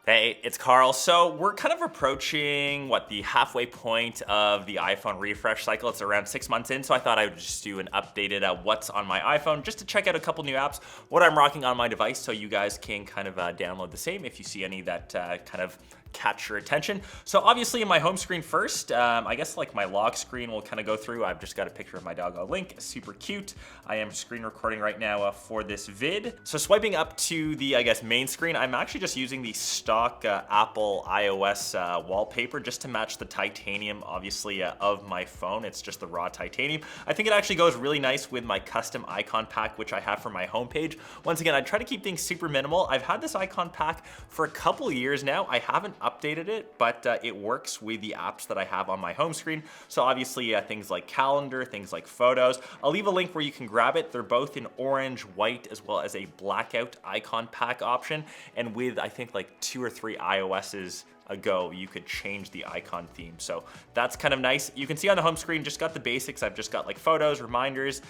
Hey, it's Carl. So we're kind of approaching, the halfway point of the iPhone refresh cycle. It's around 6 months in, so I thought I would just do an updated what's on my iPhone, just to check out a couple new apps, what I'm rocking on my device, so you guys can kind of download the same if you see any that kind of catch your attention. So obviously in my home screen first, I guess like my lock screen will kind of go through. I've just got a picture of my dog Link, super cute. I am screen recording right now for this vid. So swiping up to the, main screen, I'm actually just using the stock Apple iOS wallpaper just to match the titanium, obviously, of my phone. It's just the raw titanium. I think it actually goes really nice with my custom icon pack, which I have for my homepage. Once again, I try to keep things super minimal. I've had this icon pack for a couple years now. I haven't updated it, but it works with the apps that I have on my home screen. So obviously things like calendar, things like photos. I'll leave a link where you can grab it. They're both in orange, white, as well as a blackout icon pack option. And with, I think, like 2 or 3 iOSs ago, you could change the icon theme. So that's kind of nice. You can see on the home screen, just got the basics. I've just got like photos, reminders,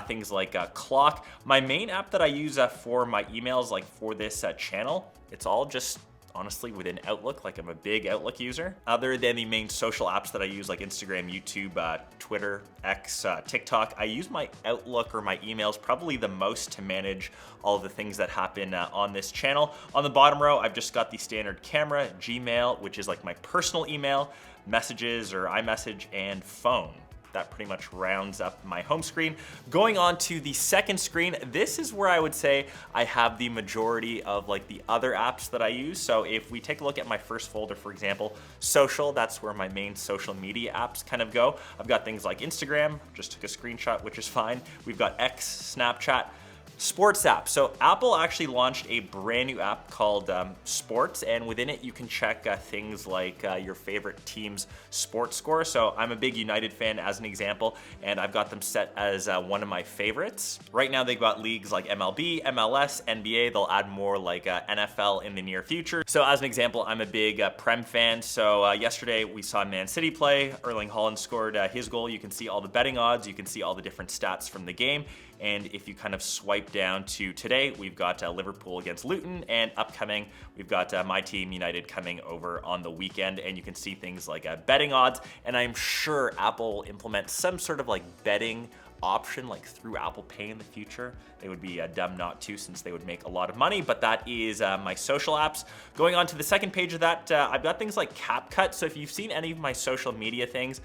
things like clock. My main app that I use for my emails, like for this channel, it's all just honestly within Outlook. Like, I'm a big Outlook user. Other than the main social apps that I use, like Instagram, YouTube, Twitter, X, TikTok, I use my Outlook or my emails probably the most to manage all of the things that happen on this channel. On the bottom row, I've just got the standard camera, Gmail, which is like my personal email, messages or iMessage, and phone. That pretty much rounds up my home screen. Going on to the second screen, this is where I would say I have the majority of like the other apps that I use. So if we take a look at my first folder, for example, social, that's where my main social media apps kind of go. I've got things like Instagram, just took a screenshot, which is fine. We've got X, Snapchat, Sports app. So Apple actually launched a brand new app called Sports, and within it you can check things like your favorite team's sports score. So I'm a big United fan as an example, and I've got them set as one of my favorites. Right now they've got leagues like MLB, MLS, NBA. They'll add more like NFL in the near future. So as an example, I'm a big Prem fan. So yesterday we saw Man City play. Erling Haaland scored his goal. You can see all the betting odds. You can see all the different stats from the game. And if you kind of swipe down to today, we've got Liverpool against Luton, and upcoming, we've got my team, United, coming over on the weekend, and you can see things like betting odds, and I'm sure Apple will implement some sort of like betting option like through Apple Pay in the future. They would be dumb not to, since they would make a lot of money. But that is my social apps. Going on to the second page of that, I've got things like CapCut. So if you've seen any of my social media things,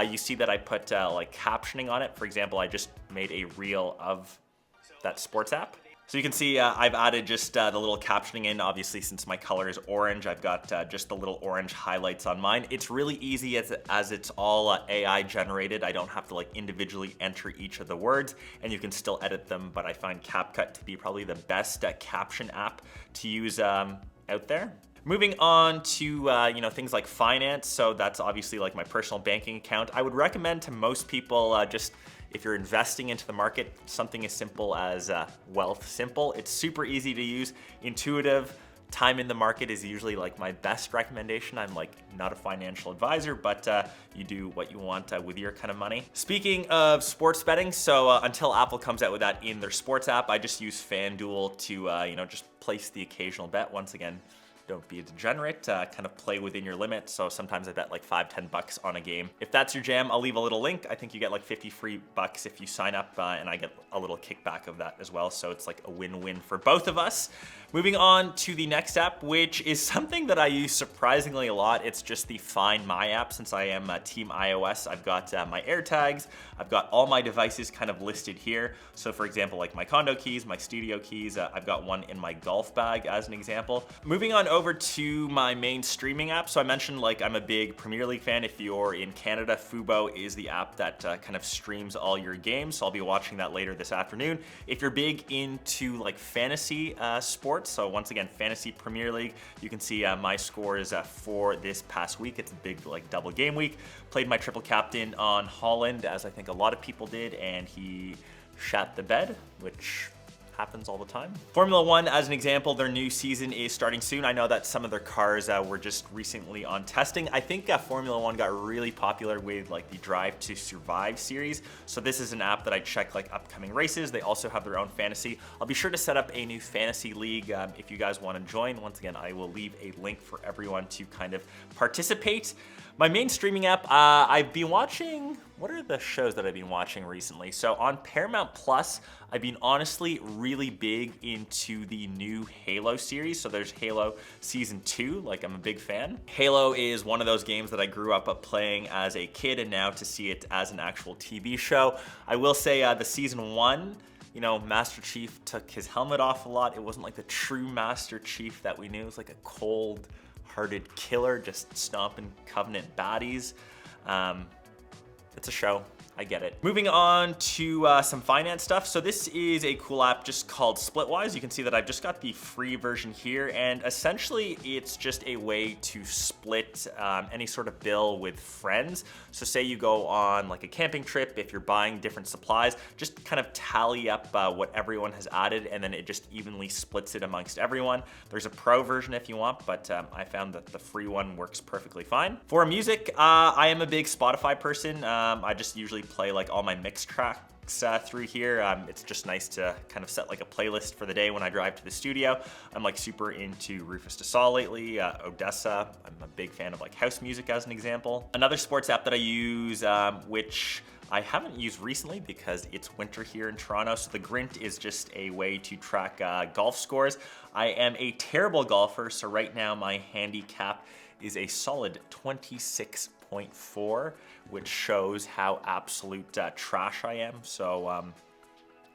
you see that I put like captioning on it. For example, I just made a reel of that sports app. So you can see I've added just the little captioning in. Obviously, since my color is orange, I've got just the little orange highlights on mine. It's really easy as it's all AI generated. I don't have to like individually enter each of the words, and you can still edit them, but I find CapCut to be probably the best caption app to use out there. Moving on to things like finance. So that's obviously like my personal banking account. I would recommend to most people just, if you're investing into the market, something as simple as Wealth Simple. It's super easy to use, intuitive. Time in the market is usually like my best recommendation. I'm like not a financial advisor, but you do what you want with your kind of money. Speaking of sports betting, so until Apple comes out with that in their sports app, I just use FanDuel to just place the occasional bet. Once again, don't be a degenerate, kind of play within your limit. So sometimes I bet like $5-10 on a game. If that's your jam, I'll leave a little link. I think you get like 50 free bucks if you sign up, and I get a little kickback of that as well. So it's like a win-win for both of us. Moving on to the next app, which is something that I use surprisingly a lot. It's just the Find My app. Since I am Team iOS, I've got my AirTags. I've got all my devices kind of listed here. So for example, like my condo keys, my studio keys, I've got one in my golf bag as an example. Moving on over to my main streaming app. So I mentioned like I'm a big Premier League fan. If you're in Canada, Fubo is the app that kind of streams all your games. So I'll be watching that later this afternoon. If you're big into like fantasy sports, so once again, Fantasy Premier League, you can see my scores for this past week. It's a big like double game week. Played my triple captain on Haaland, as I think a lot of people did, and he shat the bed, which happens all the time. Formula One, as an example, their new season is starting soon. I know that some of their cars were just recently on testing. I think Formula One got really popular with like the Drive to Survive series. So this is an app that I check like upcoming races. They also have their own fantasy. I'll be sure to set up a new fantasy league if you guys want to join. Once again, I will leave a link for everyone to kind of participate. My main streaming app, I've been watching, what are the shows that I've been watching recently? So on Paramount Plus, I've been honestly really big into the new Halo series. So there's Halo Season 2, like I'm a big fan. Halo is one of those games that I grew up playing as a kid, and now to see it as an actual TV show. I will say the Season 1, you know, Master Chief took his helmet off a lot. It wasn't like the true Master Chief that we knew. It was like a cold-hearted killer just stomping Covenant baddies. It's a show. I get it. Moving on to some finance stuff. So this is a cool app just called Splitwise. You can see that I've just got the free version here, and essentially it's just a way to split any sort of bill with friends. So say you go on like a camping trip, if you're buying different supplies, just kind of tally up what everyone has added, and then it just evenly splits it amongst everyone. There's a pro version if you want, but I found that the free one works perfectly fine. For music, I am a big Spotify person. I just usually play like all my mix tracks through here. It's just nice to kind of set like a playlist for the day when I drive to the studio. I'm like super into Rufus DeSalle lately, Odessa. I'm a big fan of like house music as an example. Another sports app that I use, which I haven't used recently because it's winter here in Toronto. So the Grint is just a way to track golf scores. I am a terrible golfer, so right now my handicap is a solid 26.4, which shows how absolute trash I am. So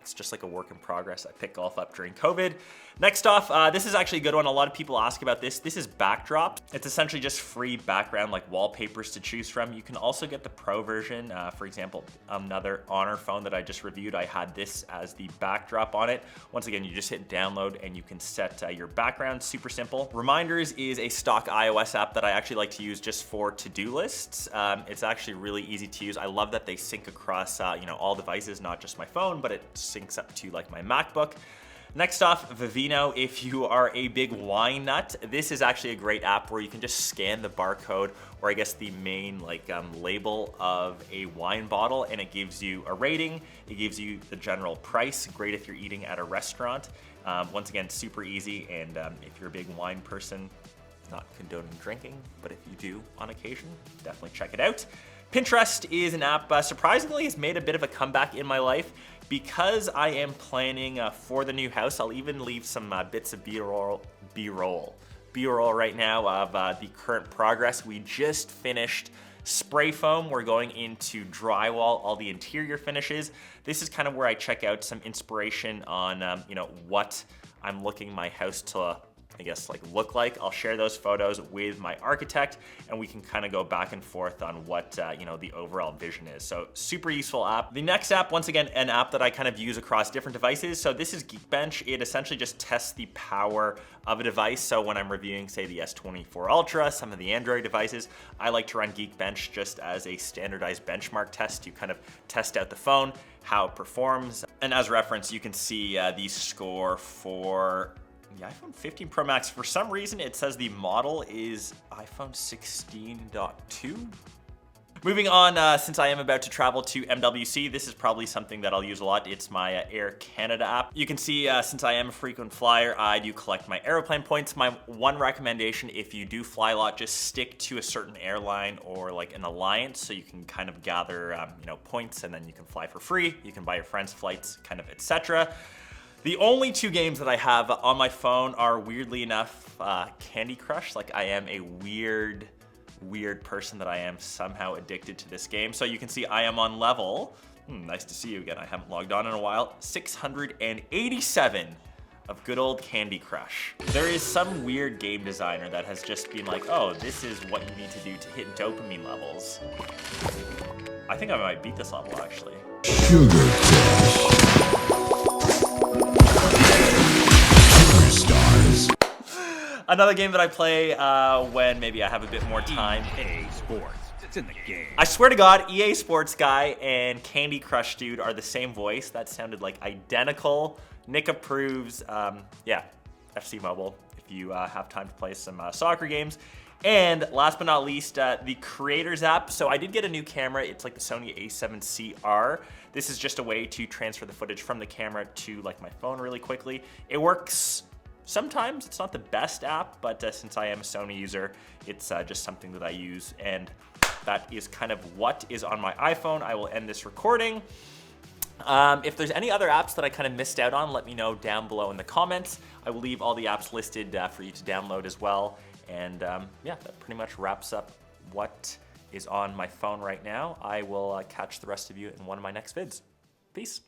it's just like a work in progress. I picked golf up during COVID. Next off, this is actually a good one. A lot of people ask about this. This is Backdrop. It's essentially just free background like wallpapers to choose from. You can also get the pro version. For example, another Honor phone that I just reviewed, I had this as the backdrop on it. Once again, you just hit download and you can set your background. Super simple. Reminders is a stock iOS app that I actually like to use just for to-do lists. It's actually really easy to use. I love that they sync across you know, all devices, not just my phone, but it syncs up to like my MacBook. Next off, Vivino. If you are a big wine nut, this is actually a great app where you can just scan the barcode, or I guess the main like label of a wine bottle, and it gives you a rating. It gives you the general price. Great if you're eating at a restaurant. Once again, super easy, and if you're a big wine person, not condoning drinking, but if you do on occasion, definitely check it out. Pinterest is an app, surprisingly, has made a bit of a comeback in my life. Because I am planning for the new house, I'll even leave some bits of B-roll right now of the current progress. We just finished spray foam. We're going into drywall, all the interior finishes. This is kind of where I check out some inspiration on you know, what I'm looking my house to, I guess, like look like. I'll share those photos with my architect, and we can kind of go back and forth on what you know, the overall vision is. So super useful app. The next app, once again, an app that I kind of use across different devices. So this is Geekbench. It essentially just tests the power of a device. So when I'm reviewing, say, the S24 Ultra, some of the Android devices, I like to run Geekbench just as a standardized benchmark test to kind of test out the phone, how it performs. And as reference, you can see the score for the iPhone 15 Pro Max. For some reason, it says the model is iPhone 16.2. Moving on, since I am about to travel to MWC, this is probably something that I'll use a lot. It's my Air Canada app. You can see, since I am a frequent flyer, I do collect my airplane points. My one recommendation, if you do fly a lot, just stick to a certain airline or like an alliance, so you can kind of gather you know, points, and then you can fly for free. You can buy your friends' flights, kind of, etc. The only two games that I have on my phone are, weirdly enough, Candy Crush. Like, I am a weird person that I am somehow addicted to this game. So you can see I am on level, nice to see you again, I haven't logged on in a while, 687 of good old Candy Crush. There is some weird game designer that has just been like, oh, this is what you need to do to hit dopamine levels. I think I might beat this level, actually. Sugar Crush. Stars. Another game that I play when maybe I have a bit more time. EA Sports, it's in the game. I swear to God, EA Sports guy and Candy Crush dude are the same voice. That sounded like identical Nick approves, yeah, FC Mobile if you have time to play some soccer games. And last but not least, the Creators app. So I did get a new camera. It's like the Sony a7CR. This is just a way to transfer the footage from the camera to like my phone really quickly. It works sometimes. It's not the best app, but since I am a Sony user, it's just something that I use. And that is kind of what is on my iPhone. I will end this recording. If there's any other apps that I kind of missed out on, let me know down below in the comments. I will leave all the apps listed for you to download as well. And yeah, that pretty much wraps up what is on my phone right now. I will catch the rest of you in one of my next vids. Peace.